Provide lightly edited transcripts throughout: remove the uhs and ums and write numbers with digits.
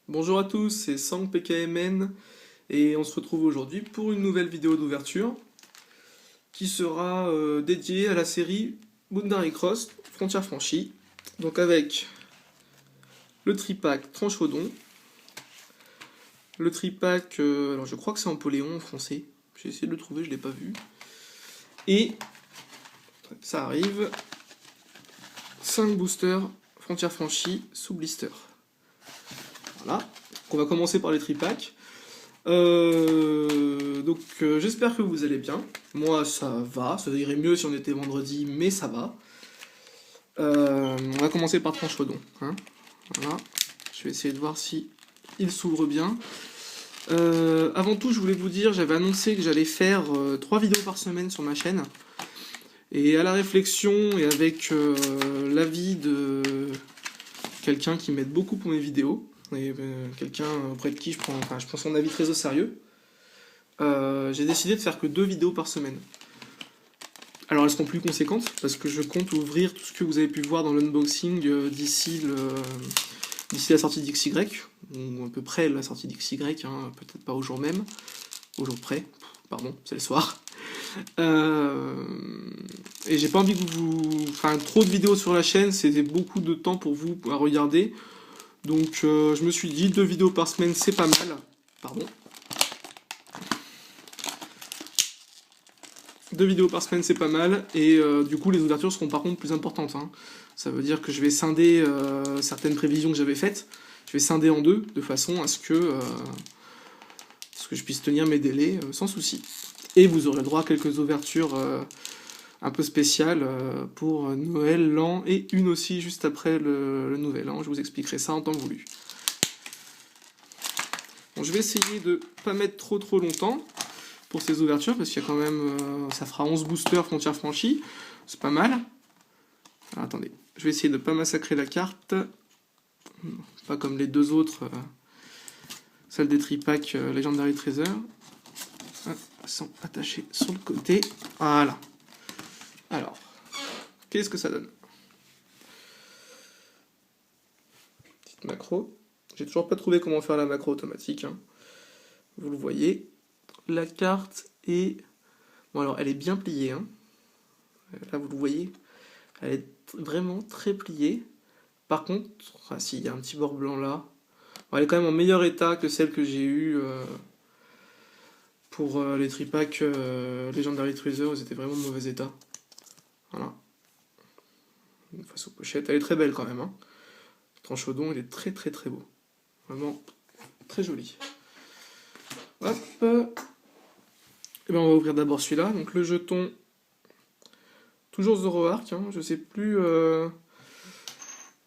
Bonjour à tous, c'est Sang PKMN et on se retrouve aujourd'hui pour une nouvelle vidéo d'ouverture qui sera dédiée à la série Boundary Cross Frontières franchies. Donc avec le tripack Tranchodon, le tripack, alors je crois que c'est Empoléon en français, j'ai essayé de le trouver, je ne l'ai pas vu. Et ça arrive, 5 boosters Frontières franchies sous blister. Voilà, donc on va commencer par les tripacks. J'espère que vous allez bien. Moi ça va, ça irait mieux si on était vendredi, mais ça va. On va commencer par Tranchodon. Hein. Voilà. Je vais essayer de voir si il s'ouvre bien. Avant tout, je voulais vous dire, j'avais annoncé que j'allais faire 3 vidéos par semaine sur ma chaîne. Et à la réflexion et avec l'avis de quelqu'un qui m'aide beaucoup pour mes vidéos, et quelqu'un auprès de qui je prends son avis très au sérieux, j'ai décidé de faire que 2 vidéos par semaine. Alors elles seront plus conséquentes, parce que je compte ouvrir tout ce que vous avez pu voir dans l'unboxing d'ici la sortie d'XY, ou à peu près la sortie d'XY, hein, peut-être pas au jour même, au jour près, pardon, c'est le soir. Et j'ai pas envie que trop de vidéos sur la chaîne, c'était beaucoup de temps pour vous à regarder. Donc je me suis dit 2 vidéos par semaine c'est pas mal. Pardon. 2 vidéos par semaine c'est pas mal. Et du coup les ouvertures seront par contre plus importantes. Hein. Ça veut dire que je vais scinder certaines prévisions que j'avais faites. Je vais scinder en 2 de façon à ce que je puisse tenir mes délais sans souci. Et vous aurez le droit à quelques ouvertures un peu spéciales pour Noël, l'an, et une aussi juste après le Nouvel An. Je vous expliquerai ça en temps voulu. Bon, je vais essayer de pas mettre trop longtemps pour ces ouvertures, parce qu'il y a quand même... ça fera 11 boosters Frontières franchies, c'est pas mal. Alors, attendez, je vais essayer de pas massacrer la carte. Pas comme les deux autres, celle des tripacks Legendary Treasure. Elles sont attachées sur le côté. Voilà. Alors, qu'est-ce que ça donne? Petite macro. J'ai toujours pas trouvé comment faire la macro automatique. Hein. Vous le voyez. La carte est... Bon alors, elle est bien pliée. Hein. Là, vous le voyez. Elle est vraiment très pliée. Par contre, si, il y a un petit bord blanc là. Bon, elle est quand même en meilleur état que celle que j'ai eue pour les tripacks Legendary Treasure. Ils étaient vraiment de mauvais état. Voilà. Face aux pochettes. Elle est très belle quand même. Hein. Tranchodon, il est très beau. Vraiment très joli. Hop. Et ben on va ouvrir d'abord celui-là. Donc le jeton, toujours Zoroark. Hein. Je sais plus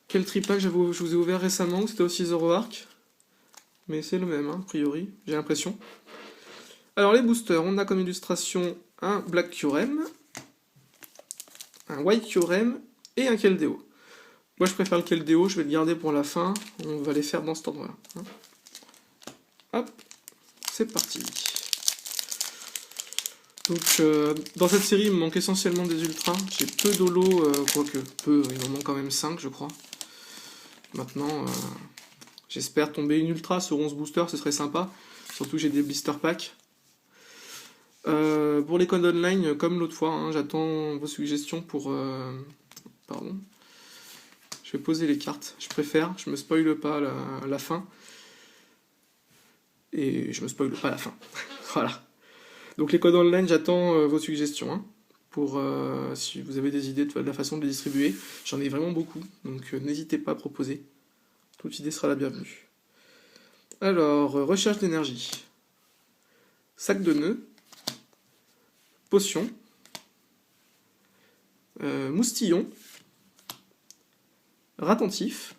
quel tripack je vous ai ouvert récemment. C'était aussi Zoroark. Mais c'est le même, hein, a priori. J'ai l'impression. Alors les boosters, on a comme illustration un Black Kyurem, un White Kyurem et un Keldeo. Moi je préfère le Keldeo, je vais le garder pour la fin. On va les faire dans cet ordre-là. Hein. Hop, c'est parti. Donc dans cette série il me manque essentiellement des ultras. J'ai peu d'holo, quoique peu, il m'en manque quand même 5 je crois. Maintenant j'espère tomber une ultra sur 11 boosters, ce serait sympa. Surtout que j'ai des blister packs. Pour les codes online, comme l'autre fois, hein, j'attends vos suggestions pour... Pardon. Je vais poser les cartes, je préfère, je me spoile pas la fin. Et je me spoile pas la fin. Voilà. Donc les codes online, j'attends vos suggestions, hein, pour si vous avez des idées de la façon de les distribuer. J'en ai vraiment beaucoup, donc n'hésitez pas à proposer. Toute idée sera la bienvenue. Alors, recherche d'énergie. Sac de nœuds. Potion. Moustillon. Ratentif.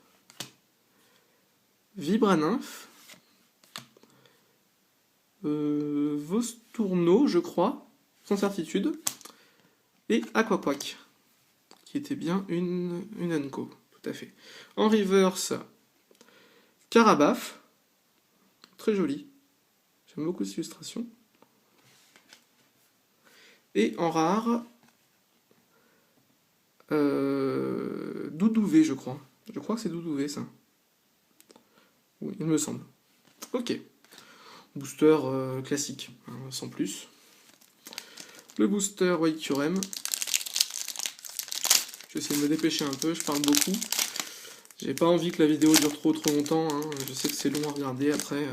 Vibranymphe. Vostourneau, je crois, sans certitude. Et Aquaquack, qui était bien une Unco, tout à fait. En reverse, Carabaf. Très joli. J'aime beaucoup cette illustration. Et en rare, Doudouvé, je crois. Je crois que c'est Doudouvé, ça. Oui, il me semble. Ok. Booster classique, hein, sans plus. Le booster White Curem. Je vais essayer de me dépêcher un peu, je parle beaucoup. J'ai pas envie que la vidéo dure trop longtemps, hein. Je sais que c'est long à regarder après.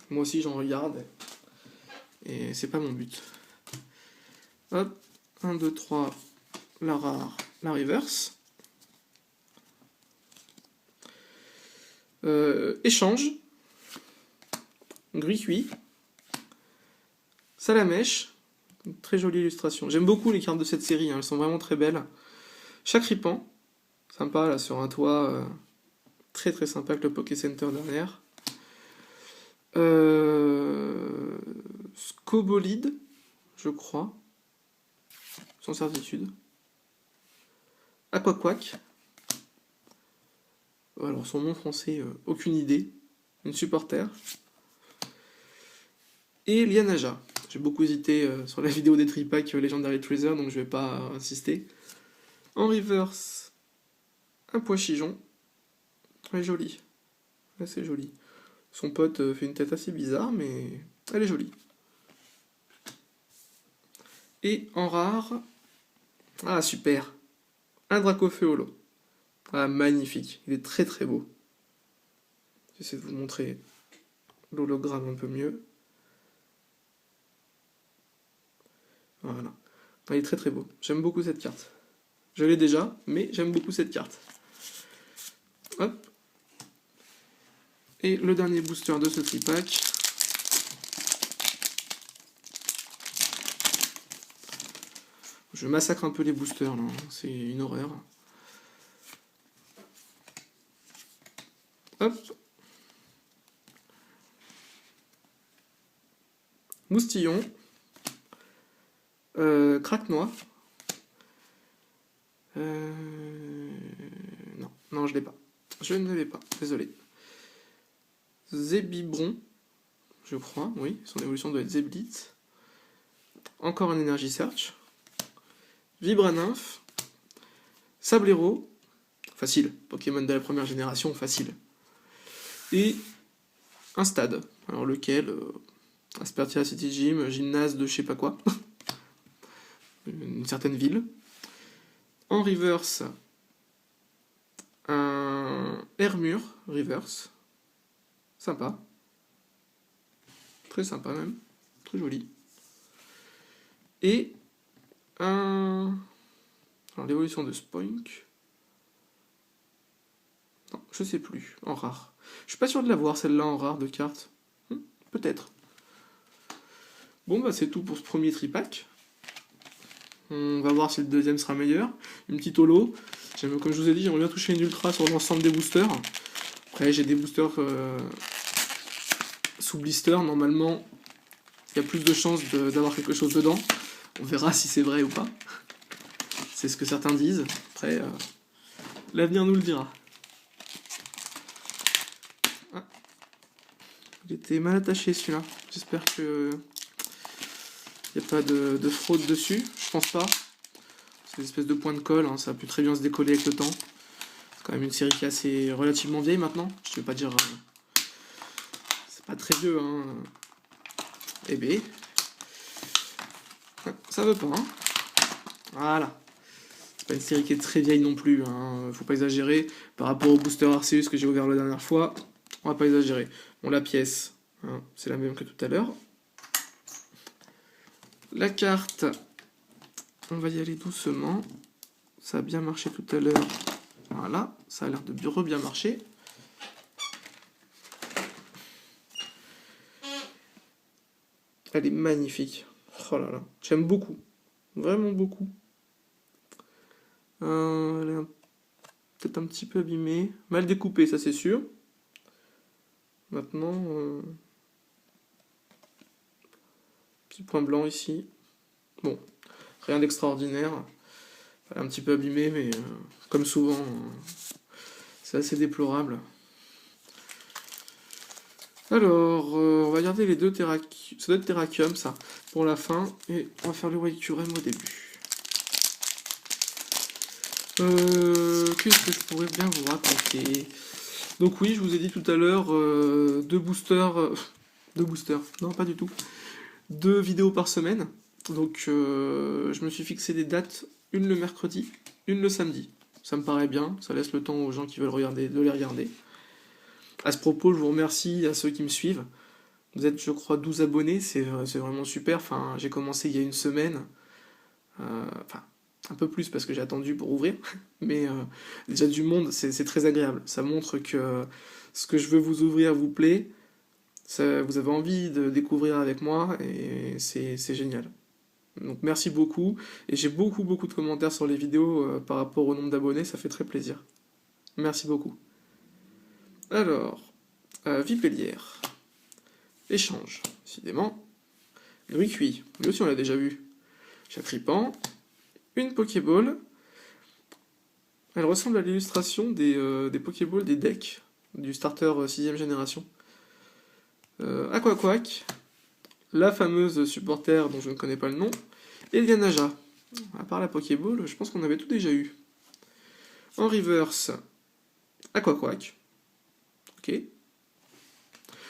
Moi aussi j'en regarde. Et c'est pas mon but. Hop, 1, 2, 3, la rare, la reverse. Échange. Gris cuit. Salamèche. Une très jolie illustration. J'aime beaucoup les cartes de cette série, hein, elles sont vraiment très belles. Chacripan. Sympa là sur un toit. Très très sympa avec le Poké Center derrière. Scobolide, je crois. Sans certitude. Aquaquack. Alors son nom français, aucune idée. Une supporter. Et Lianaja. J'ai beaucoup hésité sur la vidéo des tripacks Legendary Treasure, donc je vais pas insister. En reverse, un pois-chigeon. Elle est jolie. Assez jolie. Son pote fait une tête assez bizarre, mais elle est jolie. Et en rare... Ah, super. Un Dracofeu holo. Ah, magnifique. Il est très très beau. J'essaie de vous montrer l'hologramme un peu mieux. Voilà. Il est très très beau. J'aime beaucoup cette carte. Je l'ai déjà, mais j'aime beaucoup cette carte. Hop. Et le dernier booster de ce tripack. Je massacre un peu les boosters là, c'est une horreur. Hop. Moustillon. Craque-noix. Non, je l'ai pas. Je ne l'avais pas, désolé. Zébibron, je crois, oui, son évolution doit être Zéblitz. Encore un Energy Search. Vibranymph. Sablero. Facile, Pokémon de la première génération, facile. Et un stade. Alors lequel Aspertia City Gym, gymnase de je sais pas quoi. Une certaine ville. En reverse, un Hermure reverse. Sympa. Très sympa même. Très joli. Et un... Alors l'évolution de Spoink. Non, je sais plus. En rare. Je suis pas sûr de l'avoir celle-là en rare de carte. Peut-être. Bon bah c'est tout pour ce premier tripack. On va voir si le deuxième sera meilleur. Une petite holo. Comme je vous ai dit, j'aimerais bien toucher une ultra sur l'ensemble des boosters. Après j'ai des boosters sous blister. Normalement, il y a plus de chances d'avoir quelque chose dedans. On verra si c'est vrai ou pas. C'est ce que certains disent. Après, l'avenir nous le dira. Ah. Il était mal attaché celui-là. J'espère que il n'y a pas de fraude dessus. Je pense pas. C'est une espèce de point de colle. Hein. Ça a pu très bien se décoller avec le temps. C'est quand même une série qui est assez relativement vieille maintenant. Je vais pas dire... c'est pas très vieux. Hein. Eh ben... ça veut pas. Hein. Voilà. C'est pas une série qui est très vieille non plus. Hein. Faut pas exagérer. Par rapport au booster Arceus que j'ai ouvert la dernière fois, on va pas exagérer. Bon, la pièce, hein, c'est la même que tout à l'heure. La carte, on va y aller doucement. Ça a bien marché tout à l'heure. Voilà, ça a l'air de bien marcher. Elle est magnifique. Oh là là, j'aime beaucoup. Vraiment beaucoup. Elle est peut-être un petit peu abîmée. Mal découpée, ça c'est sûr. Maintenant... petit point blanc ici. Bon, rien d'extraordinaire. Un petit peu abîmé, mais comme souvent, c'est assez déplorable. Alors, on va garder les deux Terrakium. Ça doit être Terrakium, ça, pour la fin. Et on va faire le White Curem au début. Qu'est-ce que je pourrais bien vous raconter? Donc oui, je vous ai dit tout à l'heure, deux boosters... deux boosters, non pas du tout. 2 vidéos par semaine. Donc je me suis fixé des dates, une le mercredi, une le samedi. Ça me paraît bien, ça laisse le temps aux gens qui veulent regarder de les regarder. À ce propos, je vous remercie à ceux qui me suivent. Vous êtes, je crois, 12 abonnés, c'est vraiment super. Enfin, j'ai commencé il y a une semaine. Enfin, un peu plus parce que j'ai attendu pour ouvrir. Mais déjà du monde, c'est très agréable. Ça montre que ce que je veux vous ouvrir vous plaît. Ça, vous avez envie de découvrir avec moi et c'est génial. Donc merci beaucoup. Et j'ai beaucoup de commentaires sur les vidéos par rapport au nombre d'abonnés, ça fait très plaisir. Merci beaucoup. Alors, Vipellière. Échange, décidément. Gruicui, lui aussi on l'a déjà vu. Chacripan. Une Pokéball. Elle ressemble à l'illustration des Pokéballs des decks du starter 6ème génération. Aquaquack. La fameuse supporter dont je ne connais pas le nom. Et Lianaja. À part la Pokéball, je pense qu'on avait tout déjà eu. En reverse, Aquaquack. Ok.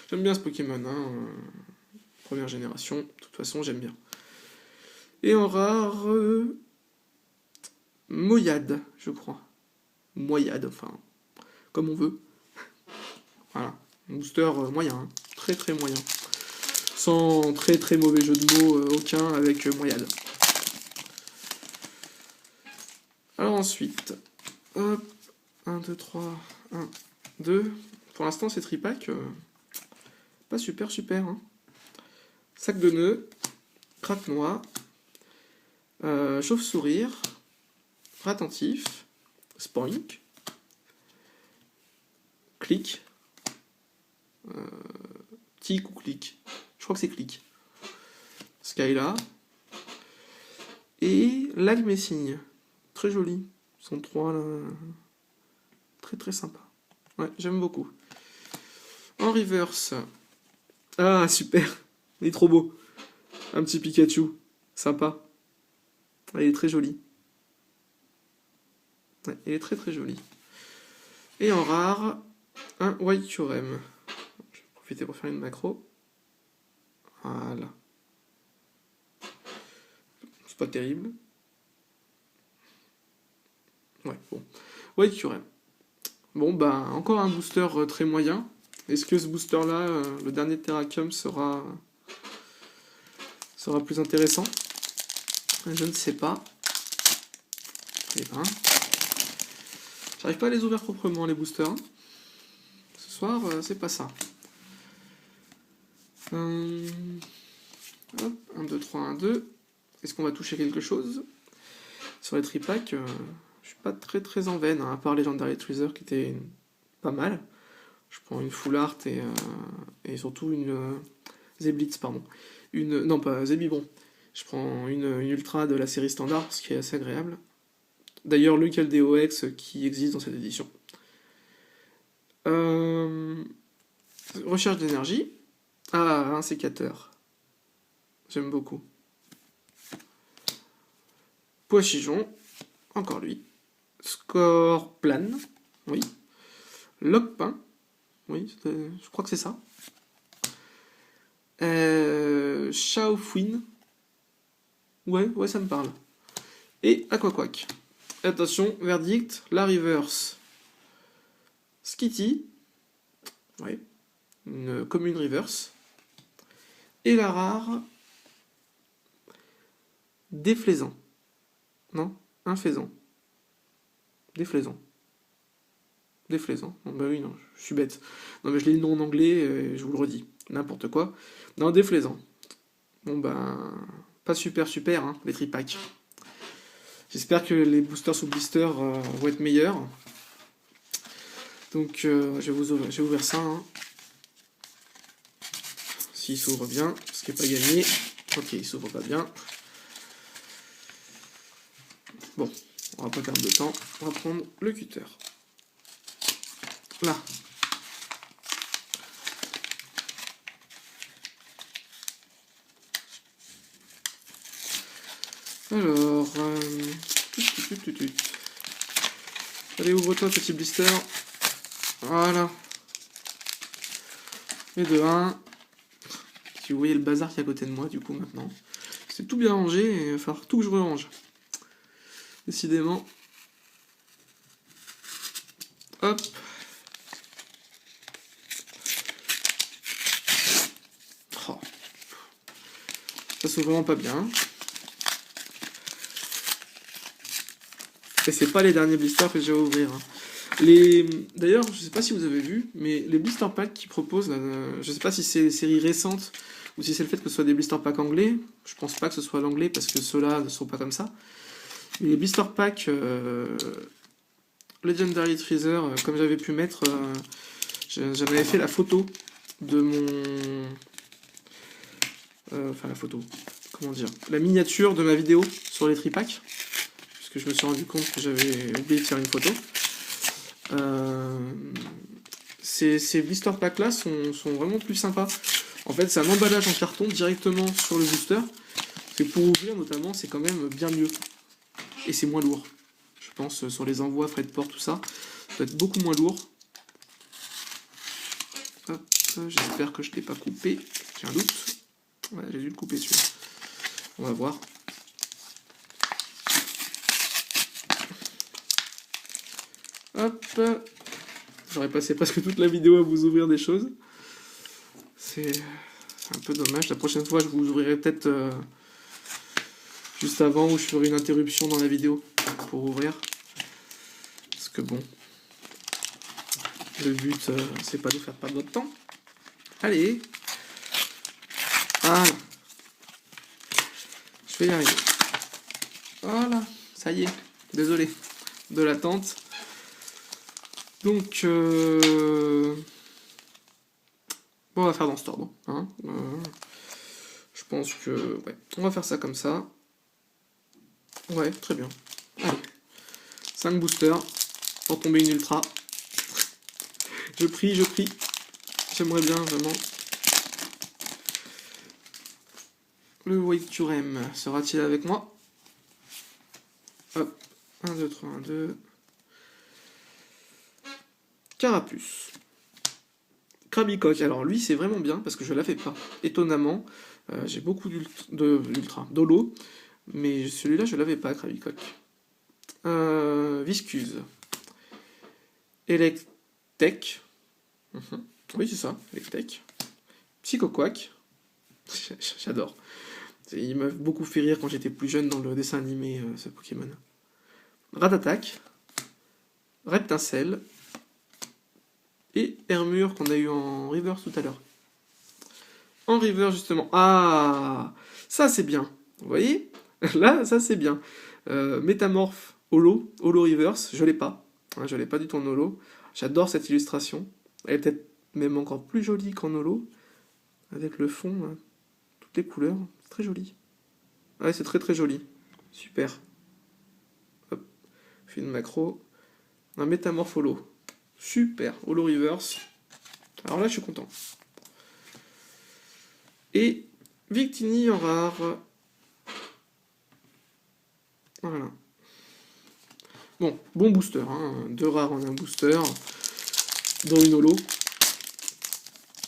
J'aime bien ce Pokémon, hein. Première génération, de toute façon j'aime bien. Et en rare, Moyade, je crois. Moyade, enfin, comme on veut. Voilà, un booster moyen, hein. Très moyen. Sans très mauvais jeu de mots aucun avec Moyade. Alors ensuite, hop, 1, 2, 3, 1, 2. Pour l'instant c'est tripack, pas super, hein. Sac de nœuds, craque noix, chauve-sourire, attentif, spoink, clic, tic ou clic, je crois que c'est clic, Skyla, et lag Messing, très joli, ils sont trois là, très sympa, ouais, j'aime beaucoup. En reverse, ah super, il est trop beau, un petit Pikachu, sympa, il est très joli. Ouais, il est très joli. Et en rare, un White Curem. Je vais profiter pour faire une macro. Voilà. C'est pas terrible. Ouais, bon. White Curem. Bon, bah, encore un booster très moyen. Est-ce que ce booster-là, le dernier Terrakium, sera plus intéressant? Je ne sais pas. Eh ben... J'arrive pas à les ouvrir proprement, les boosters. Ce soir, c'est pas ça. Hop, 1, 2, 3, 1, 2. Est-ce qu'on va toucher quelque chose? Sur les tripacks, je suis pas très en veine, hein, à part Legendary Tweezer qui était pas mal. Je prends une Full Art et surtout une Zeblitz, pardon. Non, pas Zebibon. Je prends une Ultra de la série standard, ce qui est assez agréable. D'ailleurs, le Caldeox qui existe dans cette édition. Recherche d'énergie. Ah, un sécateur. J'aime beaucoup. Poichijon. Encore lui. Scorplane. Oui. Locpin. Oui, je crois que c'est ça. Shaofuin. Ouais, ça me parle. Et Aquaquack. Attention, verdict, la reverse. Skitty. Ouais. Une commune reverse. Et la rare. Déflaisant. Non, un faisan. Déflaisant. Non, bah oui, non, je suis bête. Non, mais je lis le nom en anglais, je vous le redis. N'importe quoi. Non, déflaisant. Bon, ben, pas super, hein, les tripacks. J'espère que les boosters sous blister vont être meilleurs. Donc, je vais ouvrir ça. Hein. S'il s'ouvre bien, ce qui n'est pas gagné. Ok, il s'ouvre pas bien. Bon, on va pas perdre de temps. On va prendre le cutter. Là. Alors, allez, ouvre-toi, petit blister. Voilà, Et de 1. Si vous voyez le bazar qui est à côté de moi, du coup, maintenant. C'est tout bien rangé et il va falloir tout que je rerange. Décidément. Hop. Oh. Ça se vraiment pas bien. Et c'est pas les derniers blisters que j'ai à ouvrir. Hein. D'ailleurs, je sais pas si vous avez vu, mais les blister packs qu'ils proposent, là, je sais pas si c'est les séries récentes ou si c'est le fait que ce soit des blister packs anglais. Je pense pas que ce soit l'anglais parce que ceux-là ne sont pas comme ça. Mais les blister packs Legendary Freezer, comme j'avais pu mettre, j'avais fait la photo de mon. Enfin, la photo. Comment dire? La miniature de ma vidéo sur les tripacks. Puisque je me suis rendu compte que j'avais oublié de faire une photo. Ces blister packs là sont vraiment plus sympas. En fait, c'est un emballage en carton directement sur le booster. Et pour ouvrir notamment, c'est quand même bien mieux. Et c'est moins lourd. Je pense sur les envois, frais de port, tout ça, ça doit être beaucoup moins lourd. Hop, j'espère que je ne l'ai pas coupé. J'ai un doute. Ouais, j'ai dû le couper celui-là. On va voir. Hop. J'aurais passé presque toute la vidéo à vous ouvrir des choses. C'est un peu dommage. La prochaine fois, je vous ouvrirai peut-être juste avant où je ferai une interruption dans la vidéo pour ouvrir. Parce que bon, le but, c'est pas de faire perdre votre temps. Allez. Voilà. Je vais y arriver. Voilà. Ça y est. Désolé de l'attente. Donc, bon, on va faire dans cet ordre. Hein. Je pense que... Ouais, on va faire ça comme ça. Ouais, très bien. Allez. 5 boosters pour tomber une ultra. Je prie. J'aimerais bien, vraiment. Le Wake-Turem sera-t-il avec moi? Hop. 1, 2, 3, 1, 2... Carapuce. Krabicoque, alors lui c'est vraiment bien parce que je l'avais pas. Étonnamment, j'ai beaucoup d'holo, mais celui-là je l'avais pas, Krabicoque. Viscuse. Electek. Oui c'est ça, Electek. Psychoquack. J'adore. Il m'a beaucoup fait rire quand j'étais plus jeune dans le dessin animé, ce Pokémon. Ratatak. Reptincelle. Et Hermure qu'on a eu en river tout à l'heure. En river justement. Ah, ça c'est bien. Vous voyez? Là, ça c'est bien. Métamorphe holo reverse, je l'ai pas. Hein, je l'ai pas du tout en holo. J'adore cette illustration. Elle est peut-être même encore plus jolie qu'en holo. Avec le fond, hein, toutes les couleurs. C'est très joli. Ouais, c'est très joli. Super. Hop. Je fais une macro. Un métamorphe holo. Super, holo reverse. Alors là, je suis content. Et Victini en rare. Voilà. Bon booster. Hein. 2 rares en un booster. Dans une holo.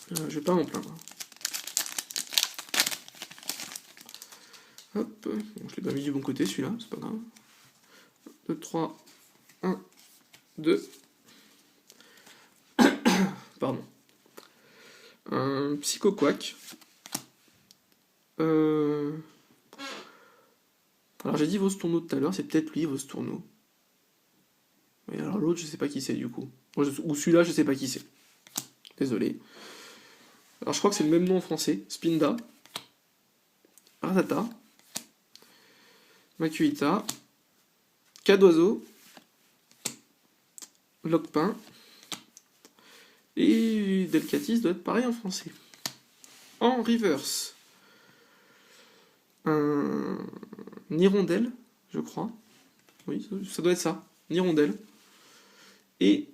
Je vais pas m'en plaindre. Hop. Bon, je l'ai pas mis du bon côté celui-là, c'est pas grave. 2, 3. 1, 2. Pardon. Un Psychoquack. Alors j'ai dit Vostourneau tout à l'heure, c'est peut-être lui Vostourneau. Et alors l'autre je sais pas qui c'est du coup. Ou celui-là je sais pas qui c'est. Désolé. Alors je crois que c'est le même nom en français. Spinda. Ratata. Makuita. Cadoiseau. Locpin. Et Delcatis doit être pareil en français. En reverse. Un Hirondelle, je crois. Oui, ça doit être ça. Hirondelle. Et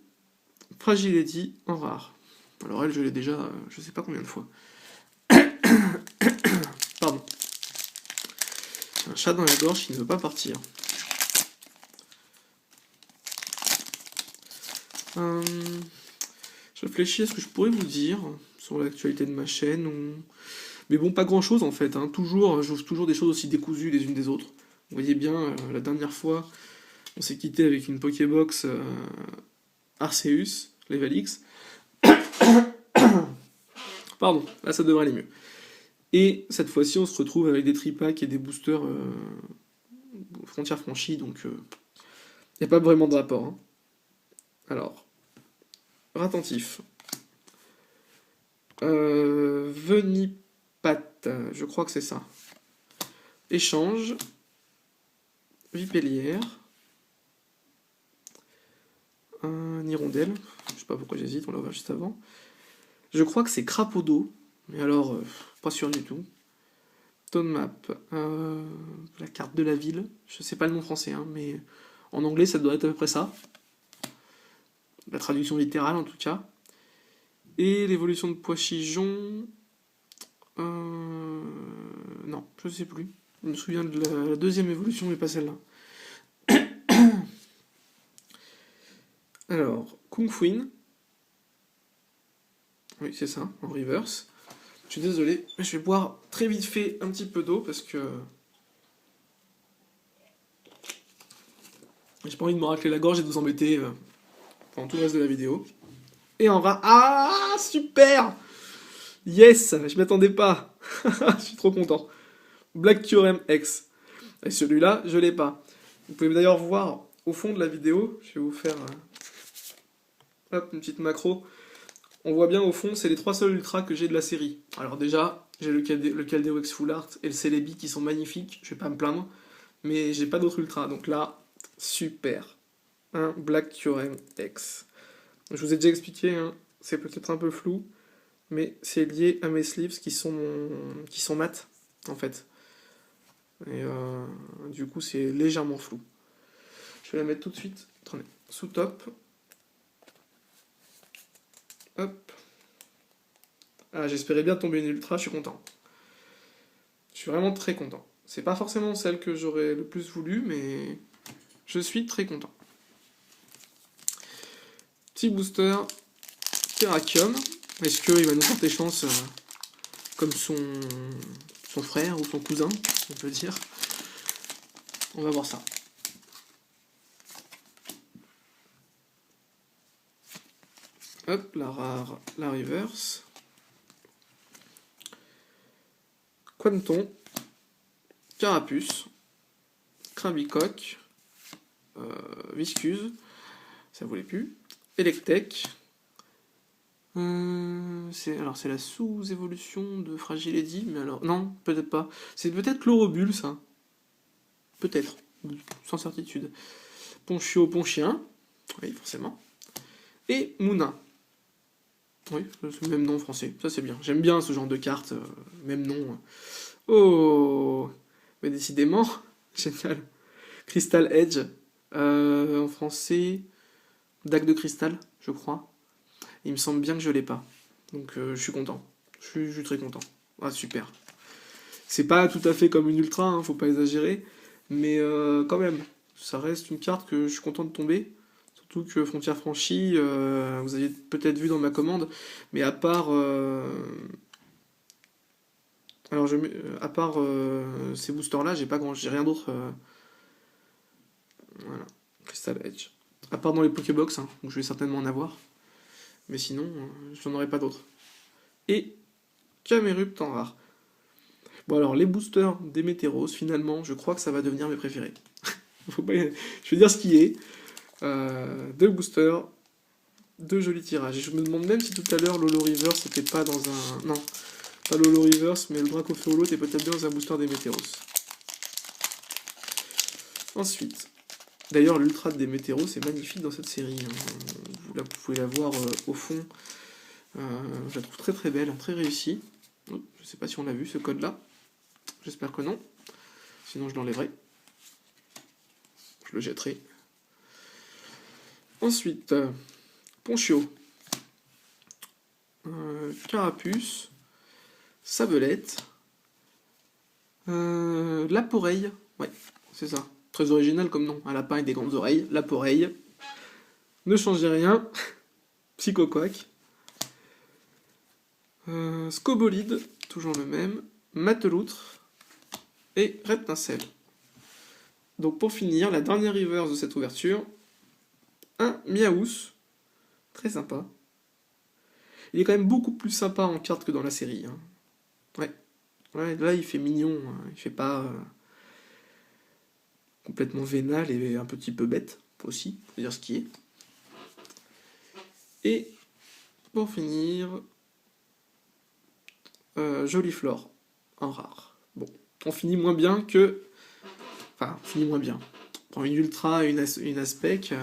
Fragility en rare. Alors elle, je l'ai déjà, je sais pas combien de fois. Pardon. J'ai un chat dans la gorge qui ne veut pas partir. Je réfléchis à ce que je pourrais vous dire sur l'actualité de ma chaîne. Mais bon, pas grand chose en fait. Hein. Toujours, j'ouvre toujours des choses aussi décousues les unes des autres. Vous voyez bien, la dernière fois, on s'est quitté avec une Pokébox Arceus, Level X. Pardon, là ça devrait aller mieux. Et cette fois-ci, on se retrouve avec des tripacks et des boosters frontières franchies, donc il n'y a pas vraiment de rapport. Hein. Alors, Ratentif. Venipat, je crois que c'est ça. Échange. Vipellière. Un hirondelle. Je sais pas pourquoi j'hésite, on l'a ouvert juste avant. Je crois que c'est crapaud d'eau, mais alors, pas sûr du tout. Tone map. La carte de la ville. Je sais pas le nom français, hein, mais en anglais, ça doit être à peu près ça. La traduction littérale, en tout cas. Et l'évolution de Pois-Chigeon... non, je sais plus. Je me souviens de la deuxième évolution, mais pas celle-là. Alors, Kung Fuin. Oui, c'est ça, en reverse. Je suis désolé, je vais boire très vite fait un petit peu d'eau parce que j'ai pas envie de me racler la gorge et de vous embêter pendant tout le reste de la vidéo. Et on va... Ah, super! Yes, je m'attendais pas. Je suis trop content. Black Theorem X. Et celui-là, je l'ai pas. Vous pouvez d'ailleurs voir au fond de la vidéo, je vais vous faire hop, une petite macro. On voit bien au fond, c'est les 3 seuls ultras que j'ai de la série. Alors déjà, j'ai le Caldero X Full Art et le Celebi qui sont magnifiques, je vais pas me plaindre, mais j'ai pas d'autres ultras, donc là, super. Un Black Theorem X. Je vous ai déjà expliqué, hein, c'est peut-être un peu flou, mais c'est lié à mes sleeves qui sont mat, en fait. Et du coup, c'est légèrement flou. Je vais la mettre tout de suite, attendez, sous top. Hop. Ah, j'espérais bien tomber une ultra, je suis content. Je suis vraiment très content. C'est pas forcément celle que j'aurais le plus voulu, mais je suis très content. Petit booster, Terrakium. Est-ce qu'il va nous porter chance comme son frère ou son cousin, on peut dire. On va voir ça. Hop, la rare, la reverse. Quanton, Carapuce, Crabicoque, Viscuse, ça voulait plus, Electek. C'est la sous-évolution de Fragile Eddy, mais alors... Non, peut-être pas. C'est peut-être Chlorobule, ça. Peut-être, sans certitude. Ponchio, Ponchien, oui, forcément. Et Mouna. Oui, c'est le même nom en français, ça c'est bien. J'aime bien ce genre de cartes, même nom. Oh, mais décidément, génial. Crystal Edge, en français, Dague de cristal, je crois. Il me semble bien que je l'ai pas, donc je suis content. Je suis très content. Ah super. C'est pas tout à fait comme une ultra, hein, faut pas exagérer, mais quand même, ça reste une carte que je suis content de tomber. Surtout que Frontières franchies, vous avez peut-être vu dans ma commande, mais à part... alors, à part ces boosters-là, j'ai rien d'autre. Voilà, Crystal Edge. À part dans les Pokébox, hein, où je vais certainement en avoir. Mais sinon, j'en aurai pas d'autres. Et Camerupt en rare. Bon alors, les boosters des Météros, finalement, je crois que ça va devenir mes préférés. Je vais dire ce qui est. 2 boosters, 2 jolis tirages. Et je me demande même si tout à l'heure Lolo Reverse c'était pas dans un... Non, pas Lolo Reverse, mais le Dracofeolo était peut-être bien dans un booster des Météros. Ensuite, d'ailleurs l'ultra des Météros c'est magnifique dans cette série. Hein. Vous pouvez la voir au fond. Je la trouve très très belle, très réussie. Je sais pas si on l'a vu ce code là. J'espère que non. Sinon je l'enlèverai. Je le jetterai. Ensuite, Ponchio, Carapuce, Sabelette, Laporeille, ouais, c'est ça, très original comme nom, un lapin avec des grandes oreilles, Laporeille, ne changez rien, Psychoquack, Scobolide, toujours le même. Mateloutre et Reptincelle. Donc pour finir, la dernière reverse de cette ouverture, un Miaous, très sympa. Il est quand même beaucoup plus sympa en carte que dans la série. Hein. Ouais, là il fait mignon, hein. Il fait pas complètement vénal et un petit peu bête aussi, faut dire ce qui est. Et pour finir, Jolie Flore, en rare. Bon, on finit moins bien que... Enfin, on finit moins bien. On prend une Ultra et une Aspec,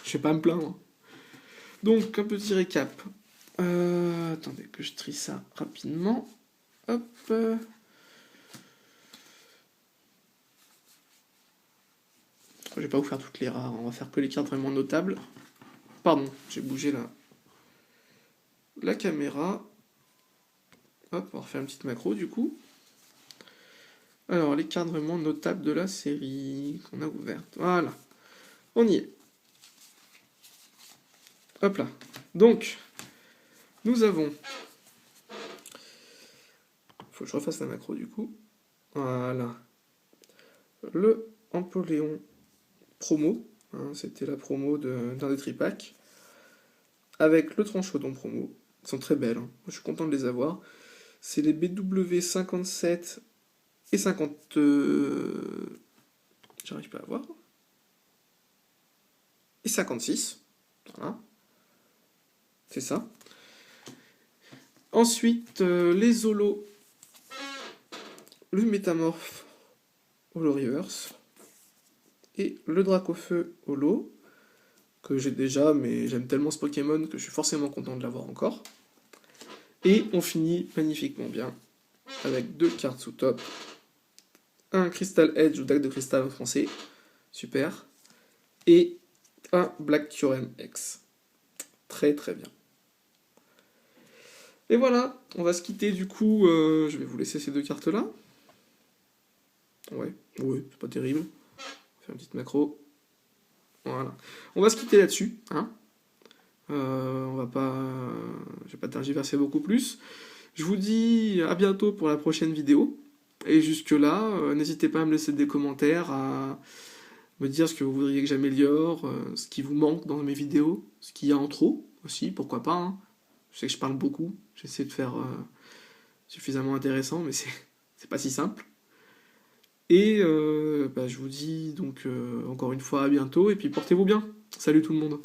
je vais pas me plaindre. Donc, un petit récap. Attendez que je trie ça rapidement. Hop. Je vais pas vous faire toutes les rares, on va faire que les cartes vraiment notables. Pardon, j'ai bougé la caméra. Hop, on va refaire une petite macro du coup. Alors, les cartes vraiment notables de la série qu'on a ouverte. Voilà, on y est. Hop là. Donc, nous avons... Faut que je refasse la macro du coup. Voilà. Le Empoléon promo. Hein, c'était la promo d'un des tripacks. Avec le Tranchodon promo. Ils sont très belles. Hein. Je suis content de les avoir. C'est les BW 57 et 50... J'arrive pas à voir. Et 56. Voilà. C'est ça. Ensuite, les holos. Le Métamorphe holo reverse. Et le Dracofeu holo. Que j'ai déjà, mais j'aime tellement ce Pokémon que je suis forcément content de l'avoir encore. Et on finit magnifiquement bien. Avec deux cartes sous top. Un Crystal Edge ou Dague de Cristal en français. Super. Et un Black Current X. Très très bien. Et voilà, on va se quitter du coup. Je vais vous laisser ces deux cartes là. Ouais, c'est pas terrible. On va faire une petite macro. Voilà. On va se quitter là-dessus. Hein. On va pas. Je vais pas tergiverser beaucoup plus. Je vous dis à bientôt pour la prochaine vidéo. Et jusque-là, n'hésitez pas à me laisser des commentaires, à me dire ce que vous voudriez que j'améliore, ce qui vous manque dans mes vidéos, ce qu'il y a en trop aussi, pourquoi pas. Hein. Je sais que je parle beaucoup, j'essaie de faire suffisamment intéressant, mais c'est pas si simple. Et je vous dis donc encore une fois à bientôt, et puis portez-vous bien. Salut tout le monde.